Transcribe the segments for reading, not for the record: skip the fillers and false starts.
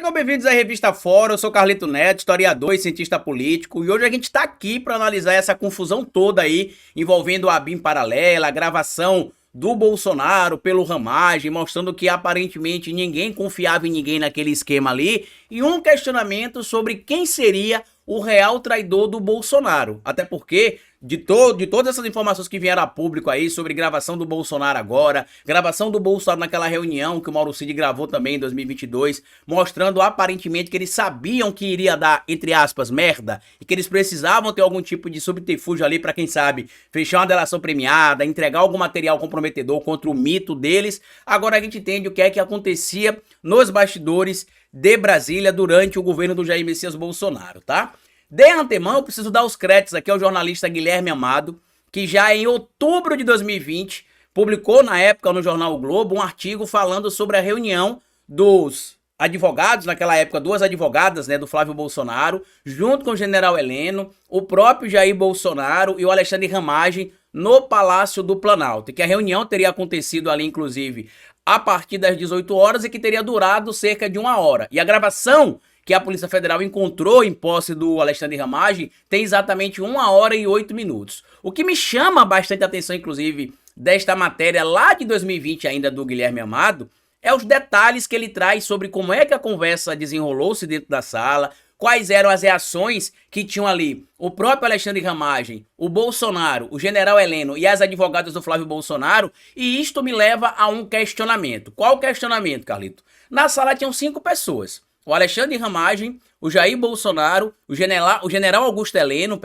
Sejam bem-vindos à Revista Fora, eu sou Carlito Neto, historiador e cientista político, e hoje a gente está aqui para analisar essa confusão toda aí, envolvendo a BIM paralela, a gravação do Bolsonaro pelo Ramagem, mostrando que aparentemente ninguém confiava em ninguém naquele esquema ali, e um questionamento sobre quem seria o real traidor do Bolsonaro, até porque de todas essas informações que vieram a público aí sobre gravação do Bolsonaro agora, gravação do Bolsonaro naquela reunião que o Mauro Cid gravou também em 2022, mostrando aparentemente que eles sabiam que iria dar, entre aspas, merda, e que eles precisavam ter algum tipo de subterfúgio ali para, quem sabe, fechar uma delação premiada, entregar algum material comprometedor contra o mito deles. Agora a gente entende o que é que acontecia nos bastidores de Brasília durante o governo do Jair Messias Bolsonaro, tá? De antemão, eu preciso dar os créditos aqui ao jornalista Guilherme Amado, que já em outubro de 2020 publicou na época no jornal o Globo um artigo falando sobre a reunião dos advogados, naquela época duas advogadas, né, do Flávio Bolsonaro, junto com o general Heleno, o próprio Jair Bolsonaro e o Alexandre Ramagem no Palácio do Planalto, e que a reunião teria acontecido ali, inclusive, a partir das 18 horas e que teria durado cerca de 1 hora. E a gravação que a Polícia Federal encontrou em posse do Alexandre Ramagem tem exatamente 1 hora e 8 minutos. O que me chama bastante atenção, inclusive, desta matéria lá de 2020 ainda do Guilherme Amado, é os detalhes que ele traz sobre como é que a conversa desenrolou-se dentro da sala, quais eram as reações que tinham ali o próprio Alexandre Ramagem, o Bolsonaro, o general Heleno e as advogadas do Flávio Bolsonaro, e isto me leva a um questionamento. Qual questionamento, Carlito? Na sala tinham 5 pessoas. O Alexandre Ramagem, o Jair Bolsonaro, o general Augusto Heleno,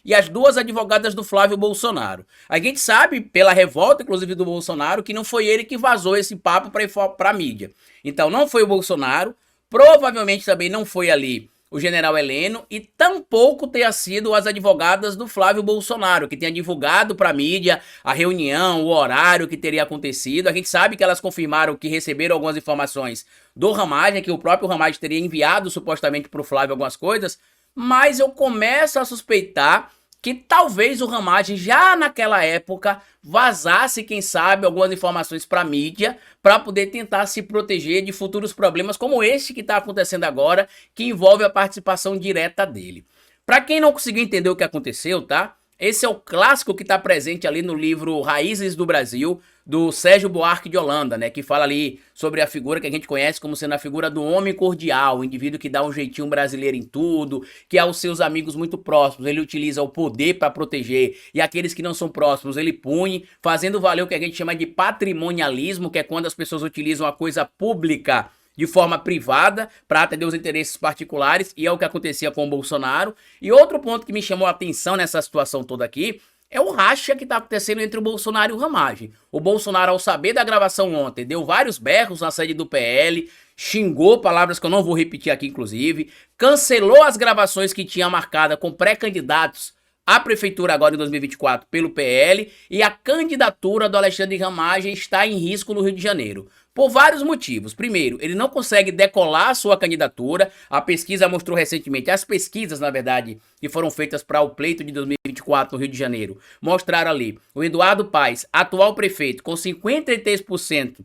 e as duas advogadas do Flávio Bolsonaro. A gente sabe, pela revolta, inclusive, do Bolsonaro, que não foi ele que vazou esse papo para a mídia. Então, não foi o Bolsonaro, provavelmente também não foi ali o general Heleno, e tampouco tenha sido as advogadas do Flávio Bolsonaro, que tenha divulgado para a mídia a reunião, o horário que teria acontecido. A gente sabe que elas confirmaram que receberam algumas informações do Ramagem, que o próprio Ramagem teria enviado supostamente para o Flávio algumas coisas, mas eu começo a suspeitar que talvez o Ramagem já naquela época vazasse, quem sabe, algumas informações para a mídia para poder tentar se proteger de futuros problemas como este que está acontecendo agora, que envolve a participação direta dele. Para quem não conseguiu entender o que aconteceu, tá? Esse é o clássico que está presente ali no livro Raízes do Brasil, do Sérgio Buarque de Holanda, né? Que fala ali sobre a figura que a gente conhece como sendo a figura do homem cordial, o indivíduo que dá um jeitinho brasileiro em tudo, que aos seus amigos muito próximos ele utiliza o poder para proteger, e aqueles que não são próximos ele pune, fazendo valer o que a gente chama de patrimonialismo, que é quando as pessoas utilizam a coisa pública de forma privada para atender os interesses particulares, e é o que acontecia com o Bolsonaro. E outro ponto que me chamou a atenção nessa situação toda aqui é o racha que está acontecendo entre o Bolsonaro e o Ramagem. O Bolsonaro, ao saber da gravação ontem, deu vários berros na sede do PL, xingou, palavras que eu não vou repetir aqui inclusive, cancelou as gravações que tinha marcada com pré-candidatos à prefeitura agora em 2024 pelo PL, e a candidatura do Alexandre Ramagem está em risco no Rio de Janeiro. Por vários motivos. Primeiro, ele não consegue decolar a sua candidatura. A pesquisa mostrou recentemente, as pesquisas, na verdade, que foram feitas para o pleito de 2024 no Rio de Janeiro, mostraram ali o Eduardo Paes, atual prefeito, com 53%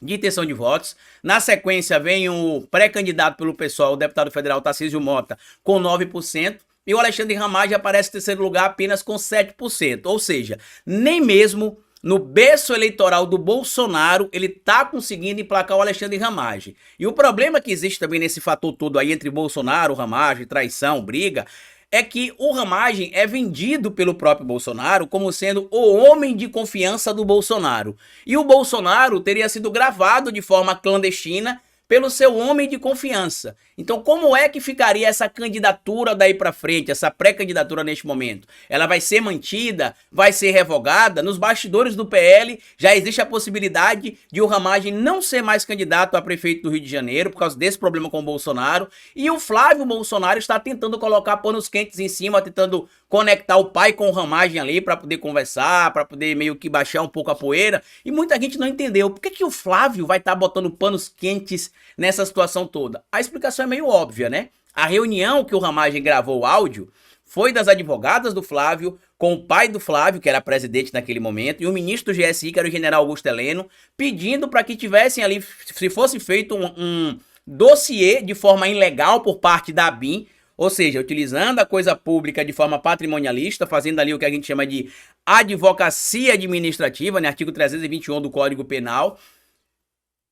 de intenção de votos. Na sequência, vem o pré-candidato pelo PSOL, o deputado federal Tarcísio Mota, com 9%. E o Alexandre Ramagem aparece em terceiro lugar apenas com 7%. Ou seja, nem mesmo no berço eleitoral do Bolsonaro ele tá conseguindo emplacar o Alexandre Ramagem. E o problema que existe também nesse fator todo aí entre Bolsonaro, Ramagem, traição, briga, é que o Ramagem é vendido pelo próprio Bolsonaro como sendo o homem de confiança do Bolsonaro. E o Bolsonaro teria sido gravado de forma clandestina pelo seu homem de confiança. Então, como é que ficaria essa candidatura daí para frente, essa pré-candidatura neste momento? Ela vai ser mantida? Vai ser revogada? Nos bastidores do PL já existe a possibilidade de o Ramagem não ser mais candidato a prefeito do Rio de Janeiro por causa desse problema com o Bolsonaro, e o Flávio Bolsonaro está tentando colocar panos quentes em cima, tentando conectar o pai com o Ramagem ali para poder conversar, para poder meio que baixar um pouco a poeira, e muita gente não entendeu por que o Flávio vai estar botando panos quentes nessa situação toda. A explicação é meio óbvia, né? A reunião que o Ramagem gravou o áudio foi das advogadas do Flávio com o pai do Flávio, que era presidente naquele momento, e o ministro do GSI, que era o general Augusto Heleno, pedindo para que tivessem ali, se fosse feito dossiê de forma ilegal por parte da ABIN, ou seja, utilizando a coisa pública de forma patrimonialista, fazendo ali o que a gente chama de advocacia administrativa, né, artigo 321 do Código Penal.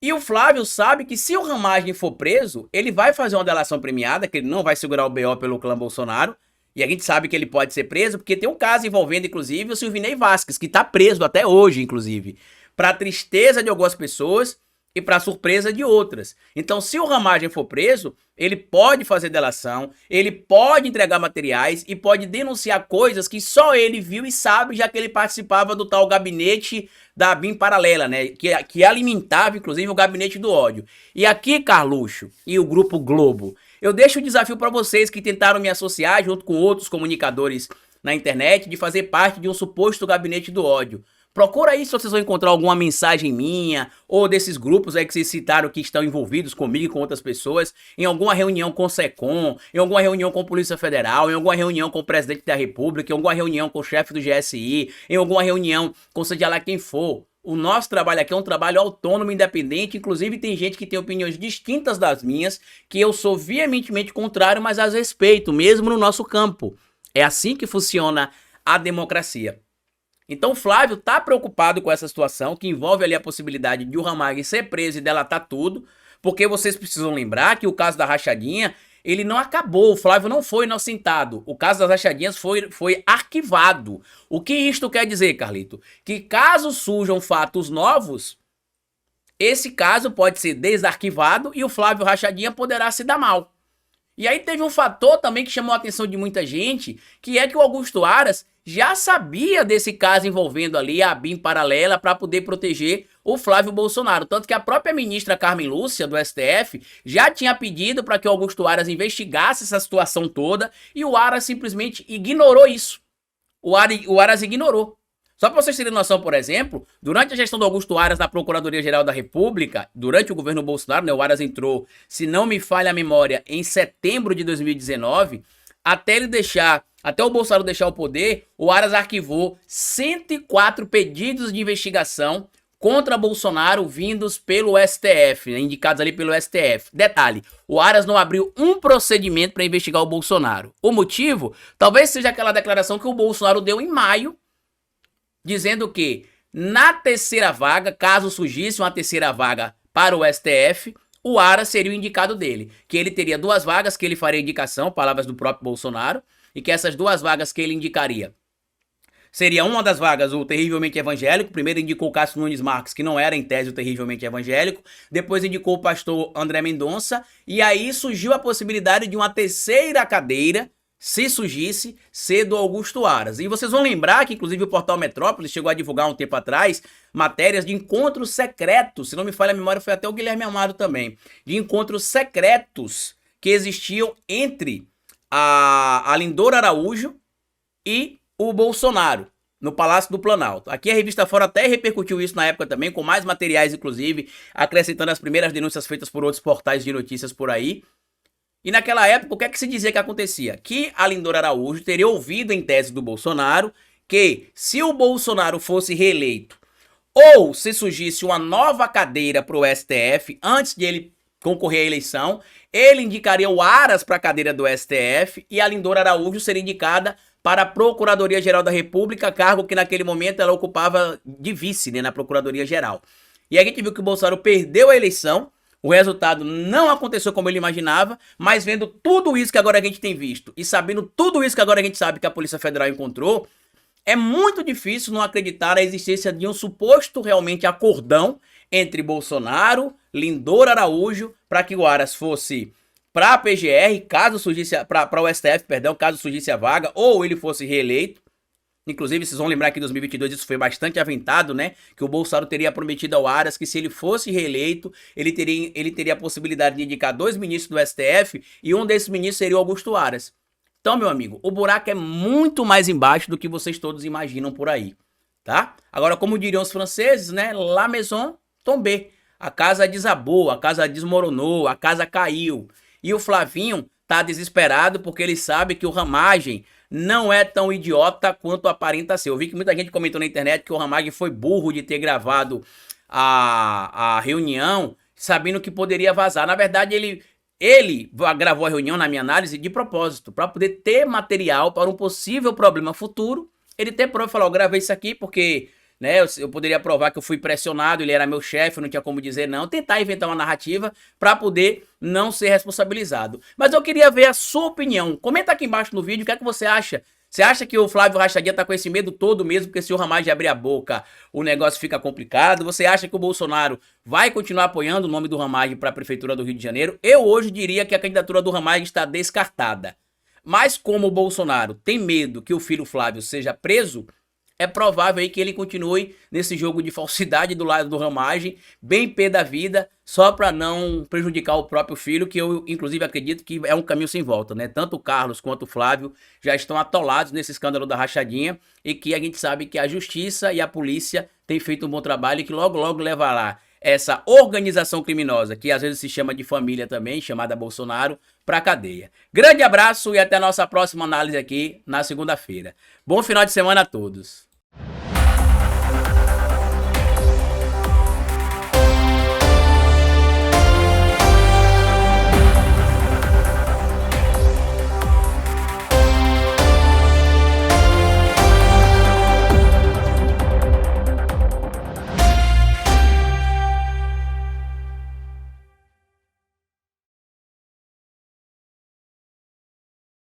E o Flávio sabe que se o Ramagem for preso, ele vai fazer uma delação premiada, que ele não vai segurar o BO pelo clã Bolsonaro, e a gente sabe que ele pode ser preso, porque tem um caso envolvendo, inclusive, o Silvinei Vasquez, que tá preso até hoje, inclusive, para tristeza de algumas pessoas e para surpresa de outras. Então, se o Ramagem for preso, ele pode fazer delação, ele pode entregar materiais e pode denunciar coisas que só ele viu e sabe, já que ele participava do tal gabinete da ABIN paralela, né? Que alimentava, inclusive, o gabinete do ódio. E aqui, Carluxo e o Grupo Globo, eu deixo o desafio para vocês que tentaram me associar junto com outros comunicadores na internet de fazer parte de um suposto gabinete do ódio. Procura aí se vocês vão encontrar alguma mensagem minha ou desses grupos aí que vocês citaram que estão envolvidos comigo e com outras pessoas, em alguma reunião com o SECOM, em alguma reunião com a Polícia Federal, em alguma reunião com o Presidente da República, em alguma reunião com o chefe do GSI, em alguma reunião com seja lá quem for. O nosso trabalho aqui é um trabalho autônomo, independente, inclusive tem gente que tem opiniões distintas das minhas, que eu sou veementemente contrário, mas as respeito, mesmo no nosso campo. É assim que funciona a democracia. Então o Flávio tá preocupado com essa situação, que envolve ali a possibilidade de o Ramagem ser preso e delatar tudo, porque vocês precisam lembrar que o caso da rachadinha, ele não acabou, o Flávio não foi inocentado, o caso das rachadinhas foi arquivado. O que isto quer dizer, Carlito? Que caso surjam fatos novos, esse caso pode ser desarquivado e o Flávio Rachadinha poderá se dar mal. E aí teve um fator também que chamou a atenção de muita gente, que é que o Augusto Aras já sabia desse caso envolvendo ali a ABIN paralela para poder proteger o Flávio Bolsonaro. Tanto que a própria ministra Carmen Lúcia, do STF, já tinha pedido para que o Augusto Aras investigasse essa situação toda e o Aras simplesmente ignorou isso. O Aras ignorou. Só para vocês terem noção, por exemplo, durante a gestão do Augusto Aras na Procuradoria-Geral da República, durante o governo Bolsonaro, né, o Aras entrou, se não me falha a memória, em setembro de 2019, até o Bolsonaro deixar o poder, o Aras arquivou 104 pedidos de investigação contra Bolsonaro vindos pelo STF, né, indicados ali pelo STF. Detalhe, o Aras não abriu um procedimento para investigar o Bolsonaro. O motivo? Talvez seja aquela declaração que o Bolsonaro deu em maio, dizendo que na terceira vaga, caso surgisse uma terceira vaga para o STF, o Aras seria o indicado dele. Que ele teria 2 vagas que ele faria indicação, palavras do próprio Bolsonaro, e que essas 2 vagas que ele indicaria seria uma das vagas o terrivelmente evangélico. Primeiro indicou o Cássio Nunes Marques, que não era em tese o terrivelmente evangélico. Depois indicou o pastor André Mendonça. E aí surgiu a possibilidade de uma terceira cadeira, se surgisse, ser do Augusto Aras. E vocês vão lembrar que, inclusive, o portal Metrópolis chegou a divulgar um tempo atrás matérias de encontros secretos, se não me falha a memória, foi até o Guilherme Amado também, de encontros secretos que existiam entre a Lindora Araújo e o Bolsonaro, no Palácio do Planalto. Aqui a revista Fora até repercutiu isso na época também, com mais materiais, inclusive, acrescentando as primeiras denúncias feitas por outros portais de notícias por aí. E naquela época, o que é que se dizia que acontecia? Que a Lindora Araújo teria ouvido em tese do Bolsonaro que se o Bolsonaro fosse reeleito ou se surgisse uma nova cadeira para o STF antes de ele concorrer à eleição, ele indicaria o Aras para a cadeira do STF e a Lindora Araújo seria indicada para a Procuradoria-Geral da República, cargo que naquele momento ela ocupava de vice, né, na Procuradoria-Geral. E a gente viu que o Bolsonaro perdeu a eleição, o resultado não aconteceu como ele imaginava, mas vendo tudo isso que agora a gente tem visto e sabendo tudo isso que agora a gente sabe que a Polícia Federal encontrou, é muito difícil não acreditar na existência de um suposto realmente acordão entre Bolsonaro, Lindora Araújo, para que o Aras fosse para a PGR, caso surgisse, para o STF, perdão, caso surgisse a vaga, ou ele fosse reeleito. Inclusive, vocês vão lembrar que em 2022 isso foi bastante aventado, né? Que o Bolsonaro teria prometido ao Aras que se ele fosse reeleito, ele teria a possibilidade de indicar 2 ministros do STF e um desses ministros seria o Augusto Aras. Então, meu amigo, o buraco é muito mais embaixo do que vocês todos imaginam por aí, tá? Agora, como diriam os franceses, né? La maison tombée. A casa desabou, a casa desmoronou, a casa caiu. E o Flavinho tá desesperado porque ele sabe que o Ramagem não é tão idiota quanto aparenta ser. Eu vi que muita gente comentou na internet que o Ramagem foi burro de ter gravado a reunião sabendo que poderia vazar. Na verdade, ele gravou a reunião, na minha análise, de propósito, para poder ter material para um possível problema futuro. Ele ter prova e falar, eu gravei isso aqui porque, né, eu poderia provar que eu fui pressionado, ele era meu chefe, não tinha como dizer não, tentar inventar uma narrativa para poder não ser responsabilizado. Mas eu queria ver a sua opinião. Comenta aqui embaixo no vídeo o que é que você acha. Você acha que o Flávio Rachadinha tá com esse medo todo mesmo, porque se o Ramagem abrir a boca, o negócio fica complicado? Você acha que o Bolsonaro vai continuar apoiando o nome do Ramagem para a Prefeitura do Rio de Janeiro? Eu hoje diria que a candidatura do Ramagem está descartada. Mas como o Bolsonaro tem medo que o filho Flávio seja preso, é provável aí que ele continue nesse jogo de falsidade do lado do Ramagem, bem pé da vida, só para não prejudicar o próprio filho, que eu inclusive acredito que é um caminho sem volta, né? Tanto o Carlos quanto o Flávio já estão atolados nesse escândalo da rachadinha e que a gente sabe que a justiça e a polícia têm feito um bom trabalho e que logo logo levará essa organização criminosa, que às vezes se chama de família também, chamada Bolsonaro, para a cadeia. Grande abraço e até a nossa próxima análise aqui na segunda-feira. Bom final de semana a todos.